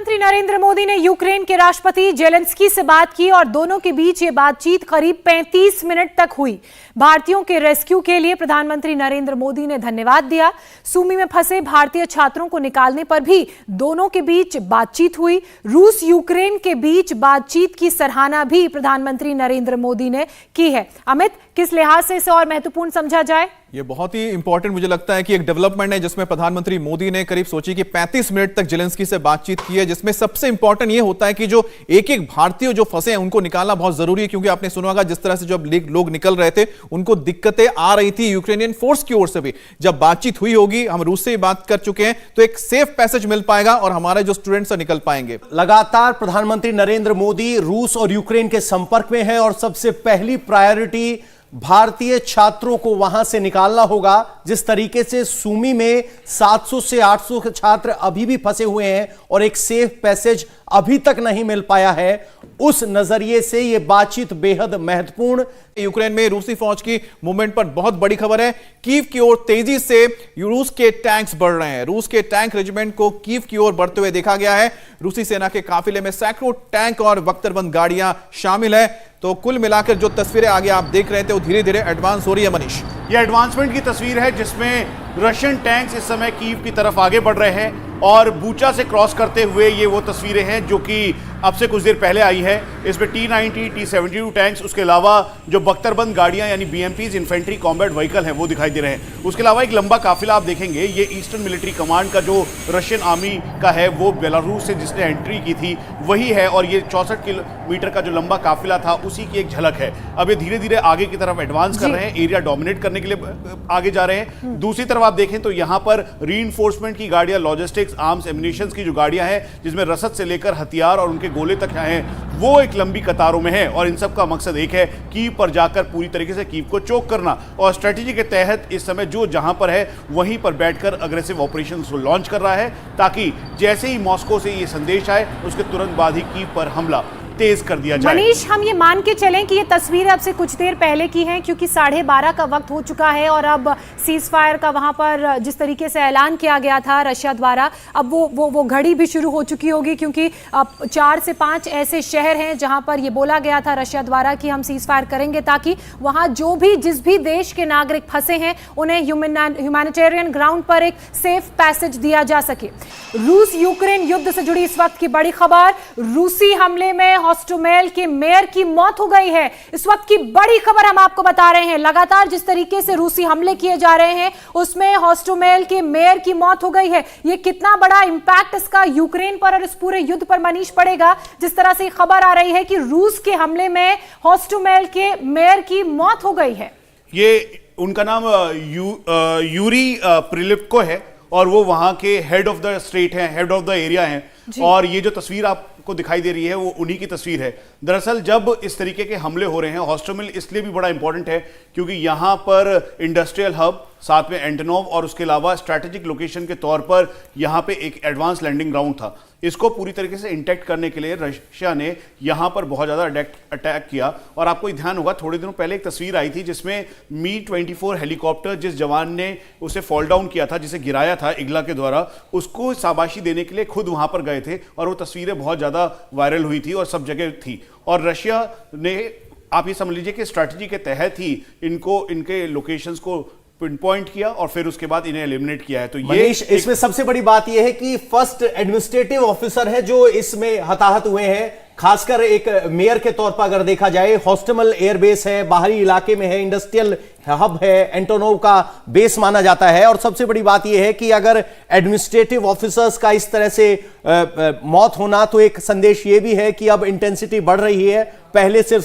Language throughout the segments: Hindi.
प्रधानमंत्री नरेंद्र मोदी ने यूक्रेन के राष्ट्रपति जेलेंस्की से बात की और दोनों के बीच ये बातचीत करीब 35 मिनट तक हुई। भारतीयों के रेस्क्यू के लिए प्रधानमंत्री नरेंद्र मोदी ने धन्यवाद दिया। सूमी में फंसे भारतीय छात्रों को निकालने पर भी दोनों के बीच बातचीत हुई। रूस यूक्रेन के बीच बातचीत की सराहना भी प्रधानमंत्री नरेंद्र मोदी ने की है। अमित, किस लिहाज से इसे और महत्वपूर्ण समझा जाए? ये बहुत ही इंपॉर्टेंट मुझे लगता है कि एक डेवलपमेंट है जिसमें प्रधानमंत्री मोदी ने करीब सोची कि 35 मिनट तक जेलेंस्की से बातचीत की है, जिसमें सबसे इंपॉर्टेंट ये होता है कि जो एक एक भारतीय जो फंसे हैं उनको निकालना बहुत जरूरी है, क्योंकि आपने सुना होगा जिस तरह से जब लोग निकल रहे थे उनको दिक्कतें आ रही थी यूक्रेनियन फोर्स की ओर से भी। जब बातचीत हुई होगी, हम रूस से बात कर चुके हैं, तो एक सेफ पैसेज मिल पाएगा और हमारे जो स्टूडेंट्स निकल पाएंगे। लगातार प्रधानमंत्री नरेंद्र मोदी रूस और यूक्रेन के संपर्क में है और सबसे पहली प्रायोरिटी भारतीय छात्रों को वहां से निकालना होगा। जिस तरीके से सूमी में 700 से 800 छात्र अभी भी फंसे हुए हैं और एक सेफ पैसेज अभी तक नहीं मिल पाया है, उस नजरिए से यह बातचीत बेहद महत्वपूर्ण। यूक्रेन में रूसी फौज की मूवमेंट पर बहुत बड़ी खबर है। कीव की ओर तेजी से रूस के टैंक्स बढ़ रहे हैं। रूस के टैंक रेजिमेंट को कीव की ओर बढ़ते हुए देखा गया है। रूसी सेना के काफिले में सैकड़ों टैंक और बख्तरबंद गाड़ियां शामिल है। तो कुल मिलाकर जो तस्वीरें आगे आप देख रहे थे वो धीरे धीरे एडवांस हो रही है। मनीष, ये एडवांसमेंट की तस्वीर है जिसमें रशियन टैंक्स इस समय कीव की तरफ आगे बढ़ रहे हैं और बूचा से क्रॉस करते हुए ये वो तस्वीरें हैं जो कि अब से कुछ देर पहले आई है। इसमें T-90, T-72 टैंक्स, उसके अलावा जो बख्तरबंद गाड़ियां यानी BMPs, इन्फेंट्री कॉम्बैट व्हीकल हैं, वो दिखाई दे रहे हैं। उसके अलावा एक लंबा काफिला आप देखेंगे, ये ईस्टर्न मिलिट्री कमांड का जो रशियन आर्मी का है, वो बेलारूस से जिसने एंट्री की थी वही है, और ये 64 किलोमीटर का जो लंबा काफिला था उसी की एक झलक है। अब ये धीरे धीरे आगे की तरफ एडवांस कर रहे हैं, एरिया डोमिनेट करने के लिए आगे जा रहे हैं। दूसरी तरफ आप देखें तो यहाँ पर रीइंफोर्समेंट की गाड़ियां, लॉजिस्टिक्स, आर्म्स, एम्युनिशंस की जो गाड़ियां हैं जिसमें रसद से लेकर हथियार और उनके गोले तक हैं, वो एक लंबी कतारों में है। और इन सब का मकसद एक है, कीव पर जाकर पूरी तरीके से कीव को चोक करना। और स्ट्रेटेजी के तहत इस समय जो जहां पर है वहीं पर बैठकर अग्रेसिव ऑपरेशंस को लॉन्च कर रहा है, ताकि जैसे ही मॉस्को से ये संदेश आए उसके तुरंत बाद ही कीव पर हमला तेज कर दिया जाए। मनीष, हम ये मान के चलें कि ये तस्वीरें अब से कुछ देर पहले की हैं, क्योंकि 12:30 का वक्त हो चुका है और अब सीज फायर का वहां पर जिस तरीके से ऐलान किया गया था रशिया द्वारा, अब वो घड़ी भी शुरू हो चुकी होगी, क्योंकि अब 4 से 5 ऐसे शहर हैं जहां पर ये बोला गया था रशिया द्वारा कि हम सीज फायर करेंगे ताकि वहां जो भी जिस भी देश के नागरिक फंसे हैं उन्हें ह्यूमैनिटेरियन ग्राउंड पर एक सेफ पैसेज दिया जा सके। रूस यूक्रेन युद्ध से जुड़ी इस वक्त की बड़ी खबर, रूसी हमले में हॉस्टोमेल के मेयर की मौत हो गई है। इस वक्त की बड़ी खबर हम आपको बता रहे हैं। लगातार जिस तरीके से रूसी हमले किए जा रहे हैं उसमें हॉस्टोमेल के मेयर की मौत हो गई है। यह कितना बड़ा इंपैक्ट इसका यूक्रेन पर और इस पूरे युद्ध पर मनीष पड़ेगा, जिस तरह से खबर आ रही है कि रूस के हमले में हॉस्टोमेल के मेयर की मौत हो गई है। ये उनका नाम यूरी प्रिलिप्को है और वो वहां के हेड ऑफ द स्टेट हैं, हेड ऑफ द एरिया हैं। और ये जो तस्वीर आपको दिखाई दे रही है वो उन्हीं की तस्वीर है। दरअसल जब इस तरीके के हमले हो रहे हैं, हॉस्टोमेल इसलिए भी बड़ा इंपॉर्टेंट है क्योंकि यहां पर इंडस्ट्रियल हब, साथ में एंटोनोव और उसके अलावा स्ट्रैटेजिक लोकेशन के तौर पर यहां पे एक एडवांस लैंडिंग ग्राउंड था। इसको पूरी तरीके से इंटैक्ट करने के लिए रशिया ने यहां पर बहुत ज्यादा अटैक किया। और आपको ध्यान होगा, थोड़े दिनों पहले एक तस्वीर आई थी जिसमें Mi-24 हेलीकॉप्टर, जिस जवान ने उसे फॉल डाउन किया था, जिसे गिराया था इगला के द्वारा, उसको शाबाशी देने के लिए खुद वहां पर गए थे और वो तस्वीरें बहुत ज्यादा वायरल हुई थी और सब जगह थी। और रशिया ने, आप ये समझ लीजिए कि स्ट्रैटेजी के तहत ही इनके लोकेशंस को पिन पॉइंट किया और फिर उसके बाद इन्हें एलिमिनेट किया है। तो ये इसमें सबसे बड़ी बात यह है कि फर्स्ट एडमिनिस्ट्रेटिव ऑफिसर है जो इसमें हताहत हुए हैं। खासकर एक मेयर के तौर पर अगर देखा जाए, हॉस्टोमेल एयरबेस है, बाहरी इलाके में है, इंडस्ट्रियल हब है, एंटोनोव का बेस माना जाता है। और सबसे बड़ी बात यह है कि अगर एडमिनिस्ट्रेटिव ऑफिसर्स का इस तरह से मौत होना, तो एक संदेश यह भी है कि अब इंटेंसिटी बढ़ रही है। पहले सिर्फ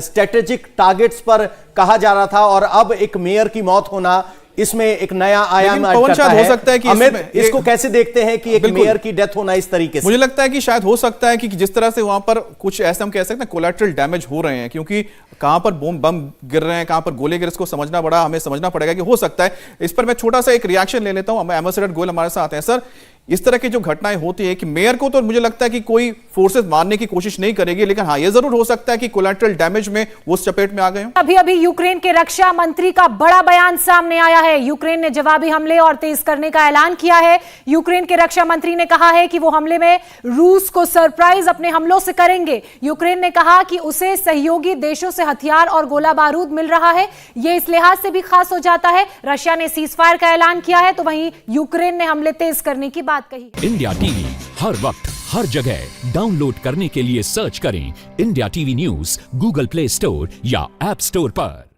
स्ट्रेटेजिक टारगेट्स पर कहा जा रहा था और अब एक मेयर की मौत होना, इसमें एक नया आयाम करता है। हो सकता है कि इसको कैसे देखते हैं कि एक मेयर की डेथ होना इस तरीके से? मुझे लगता है कि शायद हो सकता है कि जिस तरह से वहां पर कुछ ऐसे हम कह सकते हैं कोलैटरल डैमेज हो रहे हैं, क्योंकि कहां पर बम गिर रहे हैं, कहां पर गोले गिर, इसको हमें समझना पड़ेगा कि हो सकता है। इस पर मैं छोटा सा एक रिएक्शन ले लेता हूं। एम्बेसडर गोयल हमारे साथ हैं। सर, इस तरह की जो घटनाएं होती है कि मेयर को तो मुझे लगता है कि कोई फोर्सेस मारने की कोशिश नहीं करेगी, लेकिन हाँ, यह जरूर हो सकता है कि कोलैटरल डैमेज में वो उस चपेट में आ गए। अभी अभी यूक्रेन के रक्षा मंत्री का बड़ा बयान सामने आया है। यूक्रेन ने जवाबी हमले और तेज करने का ऐलान किया है। यूक्रेन के रक्षा मंत्री ने कहा है कि वो हमले में रूस को सरप्राइज अपने हमलों से करेंगे। यूक्रेन ने कहा कि उसे सहयोगी देशों से हथियार और गोला बारूद मिल रहा है। यह इस लिहाज से भी खास हो जाता है, रशिया ने सीज फायर का ऐलान किया है तो वहीं यूक्रेन ने हमले तेज करने की बात कही। इंडिया टीवी हर वक्त हर जगह डाउनलोड करने के लिए सर्च करें India TV news Google play store या ऐप स्टोर पर।